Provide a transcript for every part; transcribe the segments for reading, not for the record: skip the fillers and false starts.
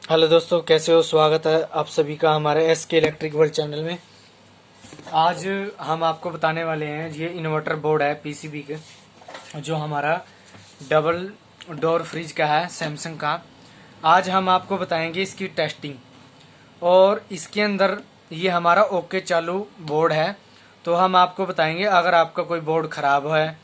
Hello दोस्तों, कैसे हो। स्वागत है आप सभी का हमारे SK इलेक्ट्रिक वर्ल्ड चैनल में। आज हम आपको बताने वाले हैं, ये इन्वर्टर बोर्ड है PCB के, जो हमारा डबल डोर फ्रिज का है, सैमसंग का। आज हम आपको बताएंगे इसकी टेस्टिंग, और इसके अंदर ये हमारा ओके चालू बोर्ड है। तो हम आपको बताएंगे, अगर आपका कोई बोर्ड खराब है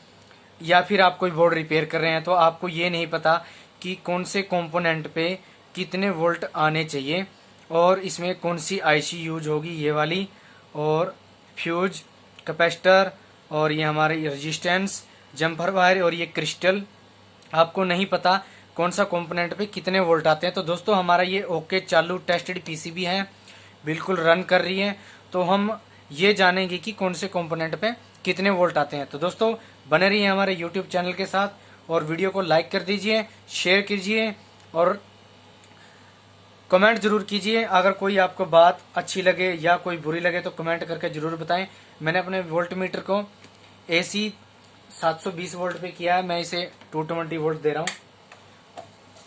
या फिर आप कोई बोर्ड रिपेयर कर रहे हैं तो आपको ये नहीं पता कि कौन से कंपोनेंट पे कितने वोल्ट आने चाहिए, और इसमें कौन सी IC यूज होगी, ये वाली, और फ्यूज, कैपेसिटर, और ये हमारे रेजिस्टेंस, जम्पर वायर, और ये क्रिस्टल। आपको नहीं पता कौन सा कंपोनेंट पे कितने वोल्ट आते हैं। तो दोस्तों, हमारा ये ओके चालू टेस्टेड PCB है, बिल्कुल रन कर रही है। तो हम ये जानेंगे कि कौन से कंपोनेंट पे कितने वोल्ट आते हैं। तो दोस्तों, बने रहिए हमारे YouTube चैनल के साथ, और वीडियो को लाइक कर दीजिए, शेयर कीजिए, और कमेंट जरूर कीजिए। अगर कोई आपको बात अच्छी लगे या कोई बुरी लगे तो कमेंट करके जरूर बताएं। मैंने अपने वोल्ट मीटर को AC 720 वोल्ट पे किया है, मैं इसे 220 वोल्ट दे रहा हूँ।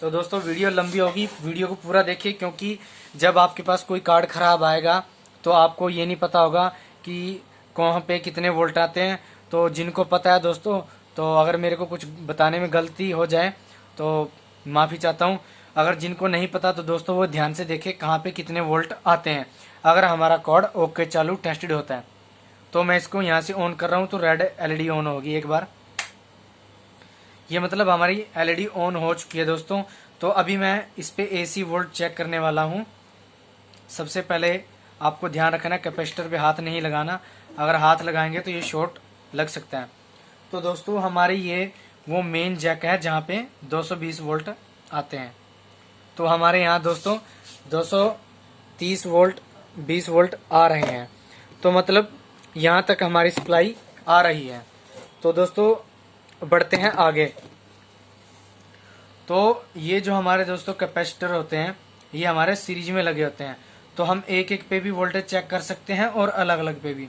तो दोस्तों, वीडियो लंबी होगी, वीडियो को पूरा देखिए, क्योंकि जब आपके पास कोई कार्ड खराब आएगा तो आपको ये नहीं पता होगा कि कहाँ पे कितने वोल्ट आते हैं। तो जिनको पता है दोस्तों, तो अगर मेरे को कुछ बताने में गलती हो जाए तो माफ़ी चाहता हूँ। अगर जिनको नहीं पता तो दोस्तों वो ध्यान से देखें कहाँ पे कितने वोल्ट आते हैं, अगर हमारा कॉर्ड ओके चालू टेस्टेड होता है। तो मैं इसको यहाँ से ऑन कर रहा हूँ तो रेड LED ऑन होगी एक बार। ये मतलब हमारी LED ऑन हो चुकी है दोस्तों। तो अभी मैं इस पे AC वोल्ट चेक करने वाला हूँ। सबसे पहले आपको ध्यान रखना, कैपेसिटर पे हाथ नहीं लगाना, अगर हाथ लगाएंगे तो ये शॉर्ट लग सकता है। तो दोस्तों, हमारी ये वो मेन जैक है जहाँ पे 220 वोल्ट आते हैं। तो हमारे यहाँ दोस्तों 230 वोल्ट 20 वोल्ट आ रहे हैं। तो मतलब यहाँ तक हमारी सप्लाई आ रही है। तो दोस्तों, बढ़ते हैं आगे। तो ये जो हमारे दोस्तों कैपेसिटर होते हैं, ये हमारे सीरीज में लगे होते हैं। तो हम एक एक पे भी वोल्टेज चेक कर सकते हैं और अलग अलग पे भी।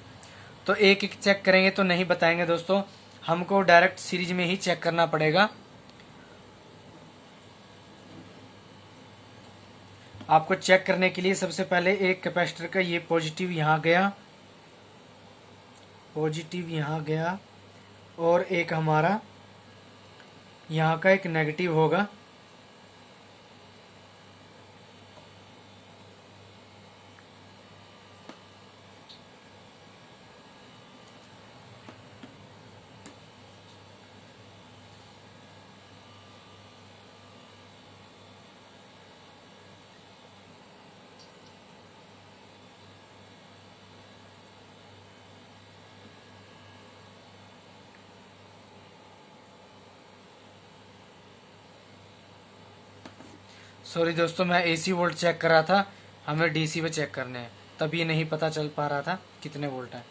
तो एक एक चेक करेंगे तो नहीं बताएंगे दोस्तों, हमको डायरेक्ट सीरीज में ही चेक करना पड़ेगा। आपको चेक करने के लिए सबसे पहले एक कैपेसिटर का ये पॉजिटिव यहाँ गया, पॉजिटिव यहाँ गया, और एक हमारा यहाँ का एक नेगेटिव होगा। सॉरी दोस्तों, मैं AC वोल्ट चेक कर रहा था, हमें DC पे चेक करने हैं, तभी नहीं पता चल पा रहा था कितने वोल्ट है।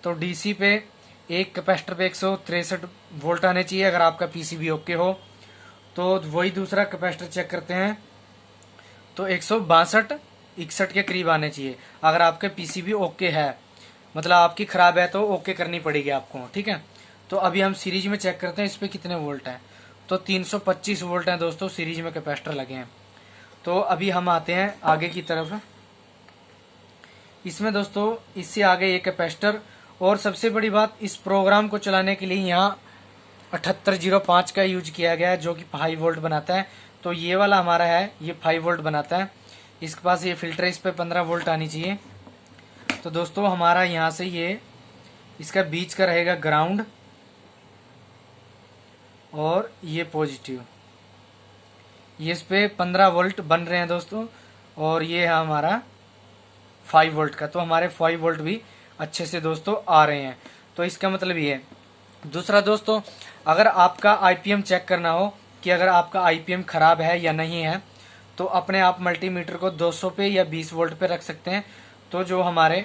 तो DC पे एक कैपेसिटर पे 163 वोल्ट आने चाहिए अगर आपका PCB ओके हो। तो वही दूसरा कैपेसिटर चेक करते हैं, तो 162 61 के करीब आने चाहिए अगर आपके PCB ओके है। मतलब आपकी खराब है तो ओके करनी पड़ेगी आपको, ठीक है। तो अभी हम सीरीज में चेक करते हैं इस पे कितने वोल्ट हैं। तो 325 वोल्ट हैं दोस्तों, सीरीज में कैपेसिटर लगे हैं। तो अभी हम आते हैं आगे की तरफ। इसमें दोस्तों इससे आगे ये कैपेसिटर, और सबसे बड़ी बात, इस प्रोग्राम को चलाने के लिए यहाँ 7805 का यूज किया गया है, जो कि 5 वोल्ट बनाता है। तो ये वाला हमारा है, ये 5 वोल्ट बनाता है। इसके पास ये फिल्टर है, इस पे 15 वोल्ट आनी चाहिए। तो दोस्तों, हमारा यहाँ से ये इसका बीच का रहेगा ग्राउंड, और ये पॉजिटिव, ये इस पे 15 वोल्ट बन रहे हैं दोस्तों, और ये है हमारा 5 वोल्ट का। तो हमारे 5 वोल्ट भी अच्छे से दोस्तों आ रहे हैं। तो इसका मतलब ये है। दूसरा दोस्तों, अगर आपका IPM चेक करना हो कि अगर आपका IPM खराब है या नहीं है, तो अपने आप मल्टीमीटर को 200 पे या 20 वोल्ट पे रख सकते हैं। तो जो हमारे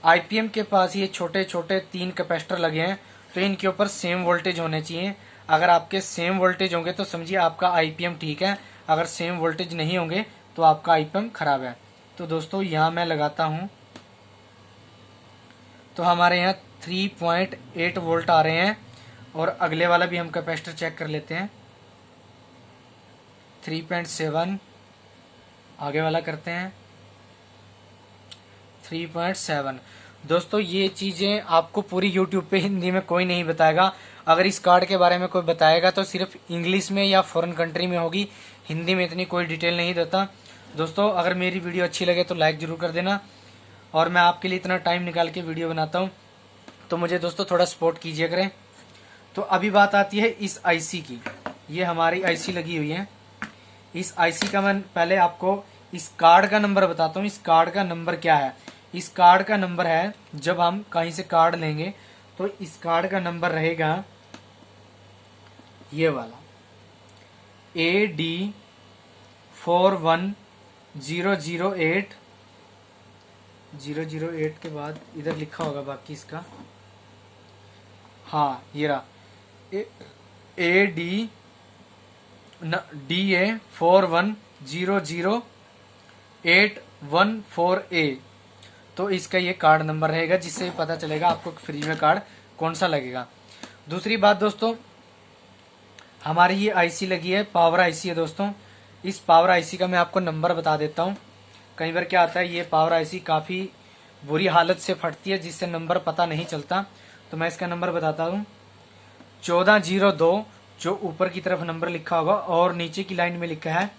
IPM के पास ये छोटे छोटे 3 कैपेसिटर लगे हैं, तो इनके ऊपर सेम वोल्टेज होने चाहिए। अगर आपके सेम वोल्टेज होंगे तो समझिए आपका IPM ठीक है, अगर सेम वोल्टेज नहीं होंगे तो आपका IPM खराब है। तो दोस्तों, यहाँ मैं लगाता हूँ, तो हमारे यहाँ 3.8 वोल्ट आ रहे हैं। और अगले वाला भी हम कैपेसिटर चेक कर लेते हैं, 3.7, आगे वाला करते हैं 3.7। दोस्तों ये चीजें आपको पूरी यूट्यूब पे हिंदी में कोई नहीं बताएगा। अगर इस कार्ड के बारे में कोई बताएगा तो सिर्फ इंग्लिश में या फॉरेन कंट्री में होगी, हिंदी में इतनी कोई डिटेल नहीं देता। दोस्तों अगर मेरी वीडियो अच्छी लगे तो लाइक जरूर कर देना, और मैं आपके लिए इतना टाइम निकाल के वीडियो बनाता हूँ तो मुझे दोस्तों थोड़ा सपोर्ट कीजिए करें। तो अभी बात आती है इस आईसी की। ये हमारी आईसी लगी हुई है। इस आईसी का मैं पहले आपको इस कार्ड का नंबर बताता हूँ। इस कार्ड का नंबर क्या है? इस कार्ड का नंबर है, जब हम कहीं से कार्ड लेंगे तो इस कार्ड का नंबर रहेगा ये वाला AD41008। 008 के बाद इधर लिखा होगा बाकी इसका, हाँ ये रहा DA4100814A। तो इसका ये कार्ड नंबर रहेगा, जिससे पता चलेगा आपको फ्री में कार्ड कौन सा लगेगा। दूसरी बात दोस्तों, हमारी ये आईसी लगी है, पावर आईसी है दोस्तों। इस पावर आईसी का मैं आपको नंबर बता देता हूँ। कई बार क्या आता है, ये पावर आईसी काफ़ी बुरी हालत से फटती है, जिससे नंबर पता नहीं चलता। तो मैं इसका नंबर बताता हूँ 1402, जो ऊपर की तरफ नंबर लिखा होगा, और नीचे की लाइन में लिखा है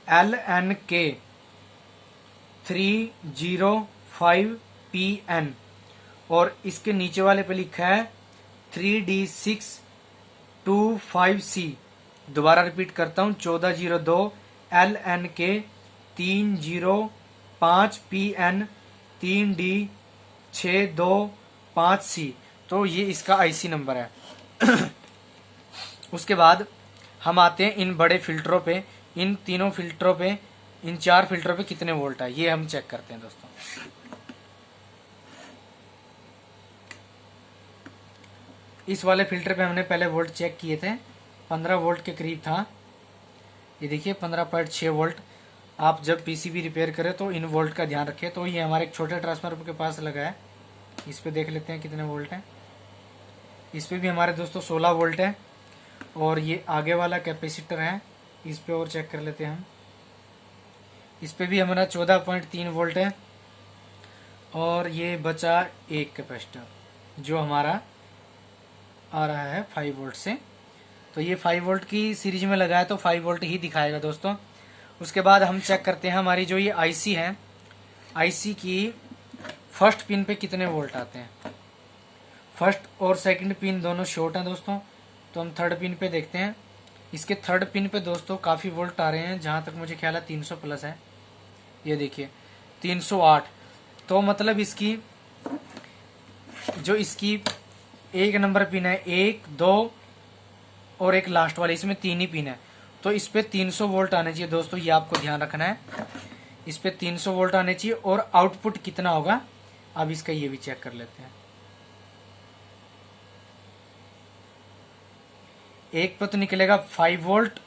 LNK 305PN, और इसके नीचे वाले पे लिखा है 3D625C। दोबारा रिपीट करता हूँ 1402 LNK 305PN 3D625C। तो ये इसका आईसी नंबर है। उसके बाद हम आते हैं इन बड़े फिल्टरों पे। इन तीनों फिल्टरों पे, इन 4 फिल्टरों पे कितने वोल्ट है ये हम चेक करते हैं दोस्तों। इस वाले फिल्टर पे हमने पहले वोल्ट चेक किए थे, 15 वोल्ट के करीब था। ये देखिए 15.6 वोल्ट। आप जब पीसीबी रिपेयर करें तो इन वोल्ट का ध्यान रखें। तो ये हमारे एक छोटे ट्रांसफार्मर के पास लगा है, इस पे देख लेते हैं कितने वोल्ट है। इस पे भी हमारे दोस्तों 16 वोल्ट है। और ये आगे वाला कैपेसिटर है, इस पे और चेक कर लेते हैं हम। इस पे भी हमारा 14.3 वोल्ट है। और ये बचा एक कैपेसिटर जो हमारा आ रहा है 5 वोल्ट से। तो ये 5 वोल्ट की सीरीज में लगा है, तो 5 वोल्ट ही दिखाएगा दोस्तों। उसके बाद हम चेक करते हैं हमारी जो ये आईसी है, आईसी की फर्स्ट पिन पे कितने वोल्ट आते हैं। फर्स्ट और सेकंड पिन दोनों शॉर्ट हैं दोस्तों। तो हम थर्ड पिन पे देखते हैं। इसके थर्ड पिन पे दोस्तों काफ़ी वोल्ट आ रहे हैं, जहाँ तक मुझे ख्याल है 300 प्लस है। ये देखिए 308। तो मतलब इसकी जो इसकी एक नंबर पिन है, 1 2 और एक लास्ट वाली, इसमें 3 ही पिन है। तो इस पे 300 वोल्ट आने चाहिए दोस्तों, ये आपको ध्यान रखना है। इस पे 300 वोल्ट आने चाहिए। और आउटपुट कितना होगा अब इसका ये भी चेक कर लेते हैं। एक पे तो निकलेगा 5 वोल्ट,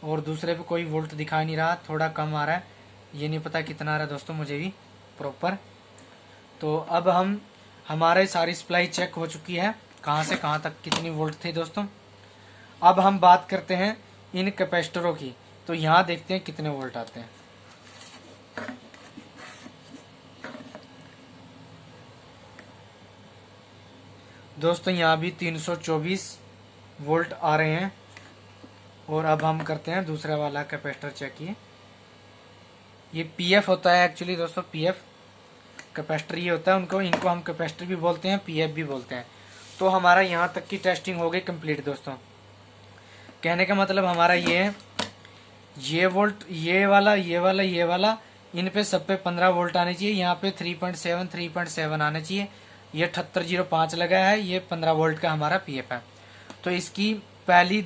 और दूसरे पे कोई वोल्ट दिखा नहीं रहा, थोड़ा कम आ रहा है। ये नहीं पता कितना आ रहा है दोस्तों मुझे भी प्रॉपर। तो अब हम हमारे सारी सप्लाई चेक हो चुकी है, कहाँ से कहाँ तक कितनी वोल्ट थी दोस्तों। अब हम बात करते हैं इन कैपेसिटरों की। तो यहाँ देखते हैं कितने वोल्ट आते हैं। दोस्तों यहाँ भी 324 वोल्ट आ रहे हैं। और अब हम करते हैं दूसरा वाला कैपेसिटर चेक। ये पीएफ होता है एक्चुअली दोस्तों, पीएफ कैपेसिटर ये होता है। इनको हम कैपेसिटर भी बोलते हैं, पीएफ भी बोलते हैं। तो हमारा यहाँ तक की टेस्टिंग हो गई कंप्लीट दोस्तों। कहने का मतलब हमारा ये है, ये वोल्ट, ये वाला, ये वाला, ये वाला, इन पे सब पे 15 वोल्ट आने चाहिए। यहाँ पे 3.7 आने चाहिए। ये 7805 लगा है, ये 15 वोल्ट का हमारा पीएफ है। तो इसकी पहली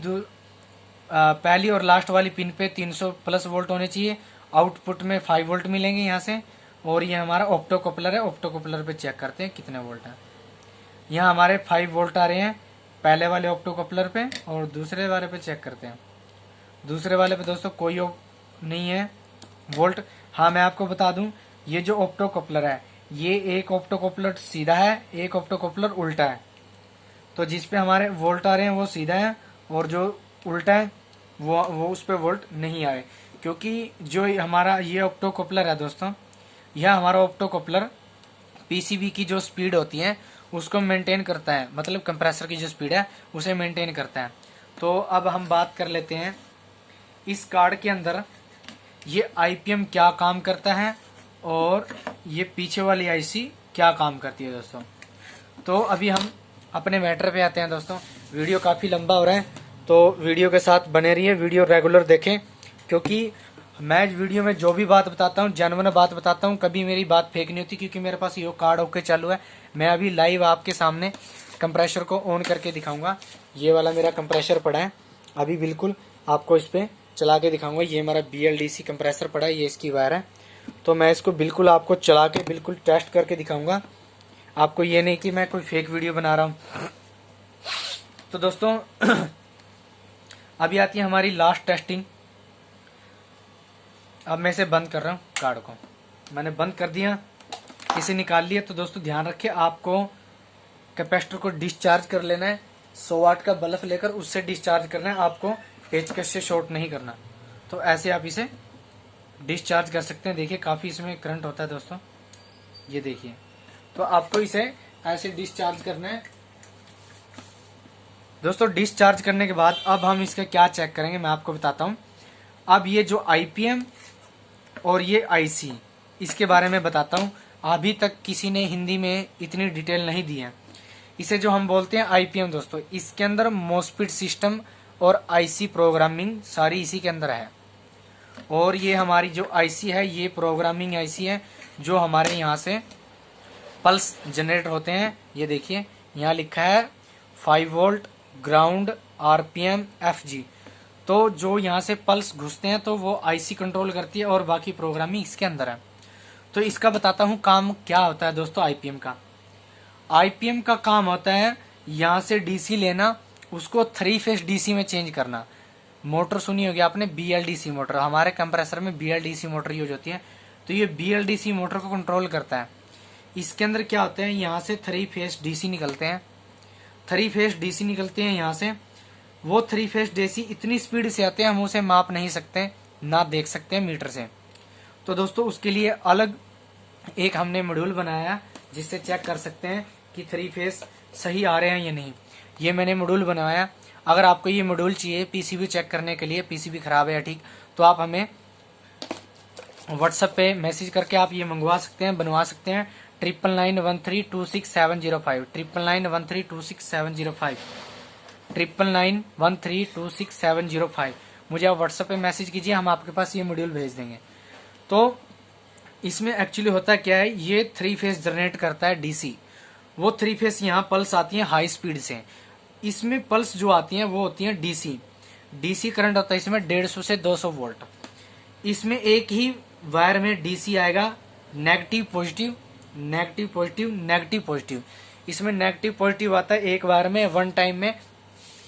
और लास्ट वाली पिन पे 300 प्लस वोल्ट होने चाहिए। आउटपुट में 5 वोल्ट मिलेंगे यहाँ से। और ये हमारा ऑप्टो कपलर है, ऑप्टो कपलर पे चेक करते हैं कितने वोल्ट है। यहाँ हमारे 5 वोल्ट आ रहे हैं पहले वाले ऑप्टो कपलर पे, और दूसरे वाले पे चेक करते हैं। दूसरे वाले पे दोस्तों कोई नहीं है वोल्ट। हाँ मैं आपको बता दूं, ये जो ऑप्टो कपलर है, ये एक ऑप्टो कपलर सीधा है, एक ऑप्टो कपलर उल्टा है। तो जिस पे हमारे वोल्ट आ रहे हैं वो सीधा है, और जो उल्टा है वो उस पे वोल्ट नहीं आ रहे। क्योंकि जो हमारा ये ऑप्टोकपलर है दोस्तों, यह हमारा ऑप्टोकपलर पीसीबी की जो स्पीड होती है उसको मेंटेन करता है, मतलब कंप्रेसर की जो स्पीड है उसे मेंटेन करता है। तो अब हम बात कर लेते हैं इस कार्ड के अंदर ये आईपीएम क्या काम करता है और ये पीछे वाली आईसी क्या काम करती है दोस्तों। तो अभी हम अपने मैटर पे आते हैं दोस्तों। वीडियो काफ़ी लंबा हो रहा है तो वीडियो के साथ बने रहिए, वीडियो रेगुलर देखें, क्योंकि मैं वीडियो में जो भी बात बताता हूँ जेन्युइन बात बताता हूँ, कभी मेरी बात फेक नहीं होती, क्योंकि मेरे पास ये कार्ड ओके चालू है। मैं अभी लाइव आपके सामने कंप्रेसर को ऑन करके दिखाऊंगा। ये वाला मेरा कंप्रेसर पड़ा है, अभी बिल्कुल आपको इस पर चला के दिखाऊंगा। ये हमारा BLDC कंप्रेसर पड़ा है, ये इसकी वायर है। तो मैं इसको बिल्कुल आपको चला के बिल्कुल टेस्ट करके दिखाऊंगा आपको, ये नहीं कि मैं कोई फेक वीडियो बना रहा हूँ। तो दोस्तों अभी आती है हमारी लास्ट टेस्टिंग। अब मैं इसे बंद कर रहा हूँ, कार्ड को मैंने बंद कर दिया, इसे निकाल लिया। तो दोस्तों ध्यान रखिए, आपको कैपेसिटर को डिस्चार्ज कर लेना है। 100 वाट का बल्ब लेकर उससे डिस्चार्ज करना है, आपको पेचकस से शॉर्ट नहीं करना। तो ऐसे आप इसे डिस्चार्ज कर सकते हैं। देखिए काफ़ी इसमें करंट होता है दोस्तों, ये देखिए। तो आपको इसे ऐसे डिस्चार्ज करना है दोस्तों। डिस्चार्ज करने के बाद अब हम इसका क्या चेक करेंगे मैं आपको बताता हूँ। अब ये जो आईपीएम और ये आईसी, इसके बारे में बताता हूँ। अभी तक किसी ने हिंदी में इतनी डिटेल नहीं दी है। इसे जो हम बोलते हैं आईपीएम दोस्तों, इसके अंदर मोस्फेट सिस्टम और आईसी प्रोग्रामिंग सारी इसी के अंदर है। और ये हमारी जो आईसी है ये प्रोग्रामिंग आईसी है, जो हमारे यहाँ से पल्स जनरेट होते हैं। ये देखिए यहाँ लिखा है 5 वोल्ट ग्राउंड आरपीएम एफजी। तो जो यहाँ से पल्स घुसते हैं तो वो आईसी कंट्रोल करती है और बाकी प्रोग्रामिंग इसके अंदर है। तो इसका बताता हूँ काम क्या होता है दोस्तों। आईपीएम का काम होता है यहाँ से डीसी लेना, उसको 3 फेज डीसी में चेंज करना। मोटर सुनी होगी आपने, BLDC मोटर, हमारे कंप्रेसर में BLDC मोटर यूज होती है। तो ये BLDC मोटर को कंट्रोल करता है। इसके अंदर क्या होता है, यहाँ से 3 फेज डीसी निकलते हैं। 3 फेज डीसी निकलते हैं यहाँ से। वो 3 फेज डीसी इतनी स्पीड से आते हैं हम उसे माप नहीं सकते, ना देख सकते हैं मीटर से। तो दोस्तों उसके लिए अलग एक हमने मॉड्यूल बनाया जिससे चेक कर सकते हैं कि 3 फेज सही आ रहे हैं या नहीं। ये मैंने मॉड्यूल बनाया। अगर आपको ये मॉड्यूल चाहिए पीसीबी चेक करने के लिए, पीसीबी खराब है या ठीक, तो आप हमें व्हाट्सएप पे मैसेज करके आप ये मंगवा सकते हैं, बनवा सकते हैं। 9991326705 9991326705 9991326705 मुझे आप व्हाट्सएप पे मैसेज कीजिए, हम आपके पास ये मॉड्यूल भेज देंगे। तो इसमें एक्चुअली होता क्या है, ये 3 फेज जनरेट करता है डीसी। वो 3 फेज यहाँ पल्स आती है हाई स्पीड से। इसमें पल्स जो आती हैं वो होती हैं डीसी करंट होता है इसमें 150 से 200 वोल्ट। इसमें एक ही वायर में डीसी आएगा, negative positive negative positive negative positive. इसमें नेगेटिव पॉजिटिव आता है एक वायर में, वन टाइम में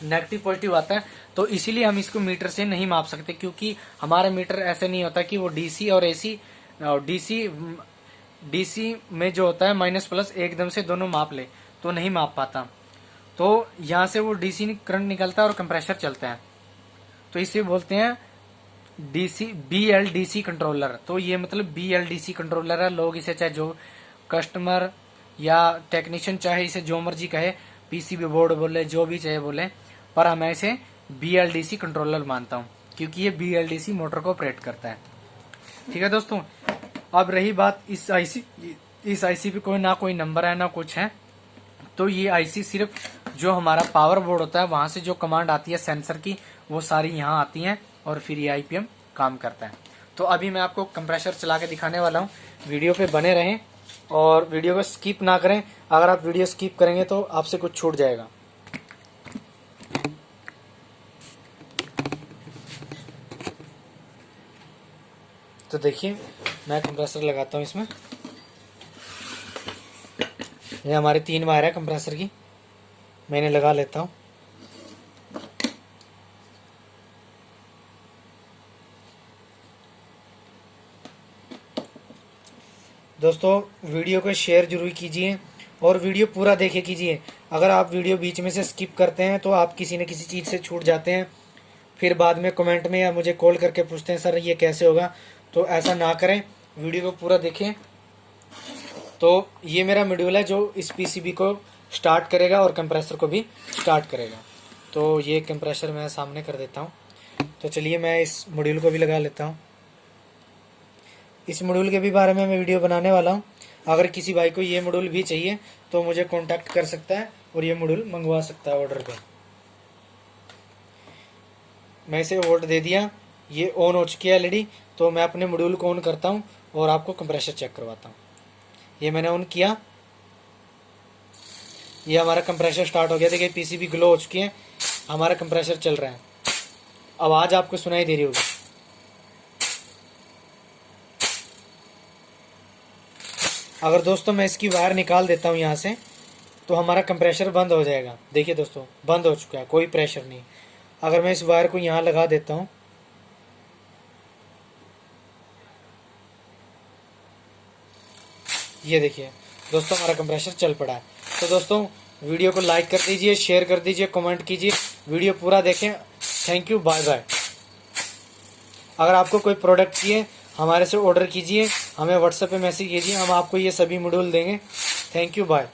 नेगेटिव पॉजिटिव आता है। तो इसीलिए हम इसको मीटर से नहीं माप सकते, क्योंकि हमारा मीटर ऐसे नहीं होता कि वो डीसी और एसी डीसी में जो होता है माइनस प्लस एकदम से दोनों माप ले, तो नहीं माप पाता। तो यहाँ से वो डीसी करंट निकलता है और कंप्रेसर चलता है। तो इसे बोलते हैं BLDC कंट्रोलर। तो ये मतलब BLDC कंट्रोलर है। लोग इसे चाहे जो कस्टमर या टेक्नीशियन चाहे इसे जो मर्जी कहे, पीसीबी बोर्ड बोले, जो भी चाहे बोले, पर मैं इसे BLDC कंट्रोलर मानता हूँ क्योंकि ये BLDC मोटर को ऑपरेट करता है। ठीक है दोस्तों। अब रही बात इस आईसी पे कोई ना कोई नंबर है ना कुछ है। तो ये आईसी सिर्फ जो हमारा पावर बोर्ड होता है वहां से जो कमांड आती है सेंसर की, वो सारी यहाँ आती हैं और फिर ये आईपीएम काम करता है। तो अभी मैं आपको कंप्रेसर चला के दिखाने वाला हूँ। वीडियो पे बने रहें और वीडियो को स्किप ना करें। अगर आप वीडियो स्किप करेंगे तो आपसे कुछ छूट जाएगा। तो देखिए मैं कंप्रेसर लगाता हूँ इसमें। ये हमारे 3 वायर है कंप्रेसर की, मैंने लगा लेता हूँ। दोस्तों वीडियो को शेयर जरूर कीजिए और वीडियो पूरा देखे कीजिए। अगर आप वीडियो बीच में से स्किप करते हैं तो आप किसी न किसी चीज़ से छूट जाते हैं। फिर बाद में कमेंट में या मुझे कॉल करके पूछते हैं सर ये कैसे होगा। तो ऐसा ना करें, वीडियो को पूरा देखें। तो ये मेरा मॉड्यूल है जो इस पीसीबी को स्टार्ट करेगा और कंप्रेसर को भी स्टार्ट करेगा। तो ये कंप्रेसर मैं सामने कर देता हूँ। तो चलिए मैं इस मॉड्यूल को भी लगा लेता हूँ। इस मॉड्यूल के भी बारे में मैं वीडियो बनाने वाला हूँ। अगर किसी भाई को ये मॉड्यूल भी चाहिए तो मुझे कांटेक्ट कर सकता है और ये मॉड्यूल मंगवा सकता है ऑर्डर पे। मैं इसे वोल्ट दे दिया, ये ऑन हो चुकी है एलईडी। तो मैं अपने मॉड्यूल को ऑन करता हूँ और आपको कंप्रेसर चेक करवाता हूँ। ये मैंने ऑन किया, ये हमारा कंप्रेसर स्टार्ट हो गया। देखिए पीसीबी ग्लो हो चुकी है, हमारा कंप्रेसर चल रहा है। आवाज़ आपको सुनाई दे रही होगी। अगर दोस्तों मैं इसकी वायर निकाल देता हूँ यहाँ से तो हमारा कंप्रेसर बंद हो जाएगा। देखिए दोस्तों बंद हो चुका है, कोई प्रेशर नहीं। अगर मैं इस वायर को यहाँ लगा देता हूँ, ये देखिए दोस्तों हमारा कंप्रेसर चल पड़ा है। तो दोस्तों वीडियो को लाइक कर दीजिए, शेयर कर दीजिए, कमेंट कीजिए, वीडियो पूरा देखें। Thank you, bye bye. अगर आपको कोई प्रोडक्ट चाहिए हमारे से ऑर्डर कीजिए, हमें व्हाट्सएप पे मैसेज कीजिए, हम आपको ये सभी मॉड्यूल देंगे। Thank you, bye.